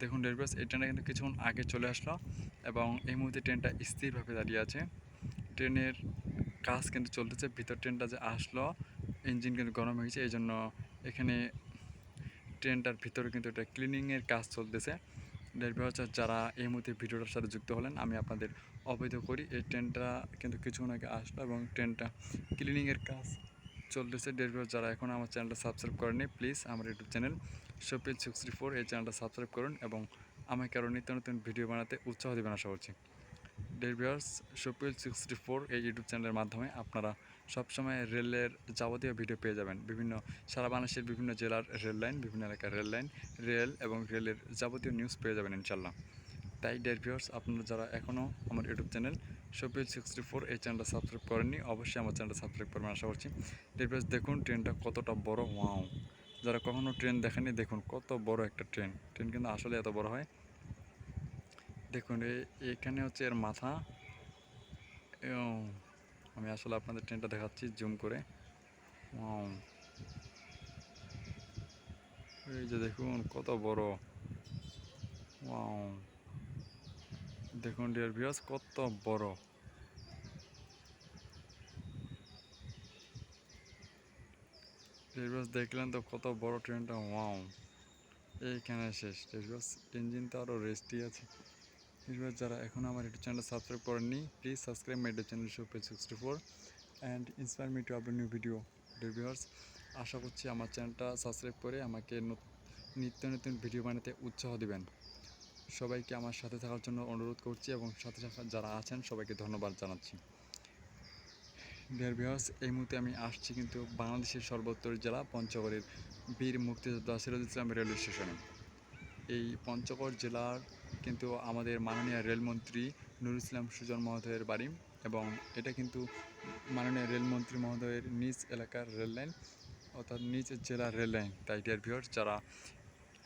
দেখুন dear viewers, এই ট্রেনটা কিন্তু কিছুক্ষণ আগে চলে আসলো এবং এই মুহূর্তে ট্রেনটা স্থিরভাবে দাঁড়িয়ে আছে। ট্রেনের কাজ কিন্তু চলতেছে। ভিতর ট্রেনটা যে আসলো, ইঞ্জিন কিন্তু গরম হয়েছে, এই জন্য এখানে ট্রেনটার ভিতরে কিন্তু এটা ক্লিনিংয়ের কাজ চলতেছে। ডিয়ার ভিউয়ার্স, যারা এই মুহূর্তে ভিডিওটার সাথে যুক্ত হলেন, আমি আপনাদের অবহিত করি এই ট্রেনটা কিন্তু কিছুক্ষণ আগে আসলো এবং ট্রেনটা ক্লিনিংয়ের কাজ চলতেছে। ডিয়ার ভিউয়ার্স, যারা এখন আমার চ্যানেলটা সাবস্ক্রাইব করেনি, প্লিজ আমার ইউটিউব চ্যানেল শপিল 64 এই চ্যানেলটা সাবস্ক্রাইব করুন এবং আমাকে আরও নিত্য নতুন ভিডিও বানাতে উৎসাহ দেবেন আশা করছি। ডিয়ার ভিউয়ার্স, শপিল 64 এই ইউটিউব চ্যানেলের মাধ্যমে আপনারা সবসময় রেলের যাবতীয় ভিডিও পেয়ে যাবেন। সারা বাংলাদেশের বিভিন্ন জেলার রেল লাইন, বিভিন্ন এলাকার রেল লাইন, রেল এবং রেলের যাবতীয় নিউজ পেয়ে যাবেন ইনশাল্লাহ। তাই ডিয়ার ভিউয়ার্স, আপনারা যারা এখনও আমার ইউটিউব চ্যানেল শপিল 64 এই চ্যানেলটা সাবস্ক্রাইব করেননি, অবশ্যই আমার চ্যানেলটা সাবস্ক্রাইব করবেন আশা করছি। ডিয়ার ভিউয়ার্স, দেখুন ট্রেনটা কতটা বড়। ওয়াও! যারা কখনও ট্রেন দেখেননি, দেখুন কত বড় একটা ট্রেন। ট্রেন কিন্তু আসলে এত বড় হয়। দেখুন এখানে হচ্ছে এর মাথা। আমি আসলে আপনাদের ট্রেনটা দেখাচ্ছি জুম করে। ওয়াও! এই যে দেখুন কত বড়। ওয়াও! দেখুন ডিয়ার ভিউয়ার্স, কত বড়। ডিয়ার ভিউয়ার্স, দেখলেন তো কত বড় ট্রেনটা। ওয়াও! এইখানে শেষ। ডিয়ার ভিউয়ার্স, ইঞ্জিন তো আরও রেস্টই আছে। ডিয়ার, যারা এখন আমার ইউটিউব চ্যানেল সাবস্ক্রাইব করেননি, please subscribe my YouTube channel শপিল 64 and inspire me to upload new video. Dear viewers, আশা করছি আমার চ্যানেলটা সাবস্ক্রাইব করে আমাকে নিত্য নতুন ভিডিও বানাতে উৎসাহ দিবেন। সবাইকে আমার সাথে থাকার জন্য অনুরোধ করছি এবং সাথে যারা আছেন সবাইকে ধন্যবাদ জানাচ্ছি। ডিয়ার ভিউয়ার্স, এই মুহূর্তে আমি আসছি কিন্তু বাংলাদেশের সর্বোত্তর জেলা পঞ্চগড়ের বীর মুক্তিযোদ্ধা সিরাজুল ইসলাম রেলওয়ে স্টেশনে। এই পঞ্চগড় জেলার কিন্তু আমাদের মাননীয় রেলমন্ত্রী নুরুল ইসলাম সুজন মহোদয়ের বাড়ি এবং এটা কিন্তু মাননীয় রেলমন্ত্রী মহোদয়ের নিজ এলাকার রেললাইন, অর্থাৎ নিজ জেলার রেললাইন। তাই ডিয়ার ভিউয়ার্স, যারা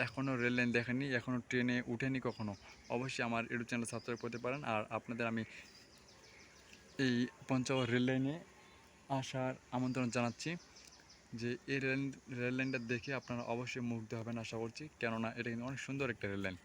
এখনও রেললাইন দেখেননি, এখনও ট্রেনে উঠেনি কখনো, অবশ্যই আমার ইউটিউব চ্যানেল সাবস্ক্রাইব করতে পারেন। আর আপনাদের আমি এই পঞ্চগড় রেললাইনে আসার আমন্ত্রণ জানাচ্ছি যে এই রেললাইনটা দেখে আপনারা অবশ্যই মুগ্ধ হবেন আশা করছি, কেননা এটা কিন্তু অনেক সুন্দর একটা রেললাইন।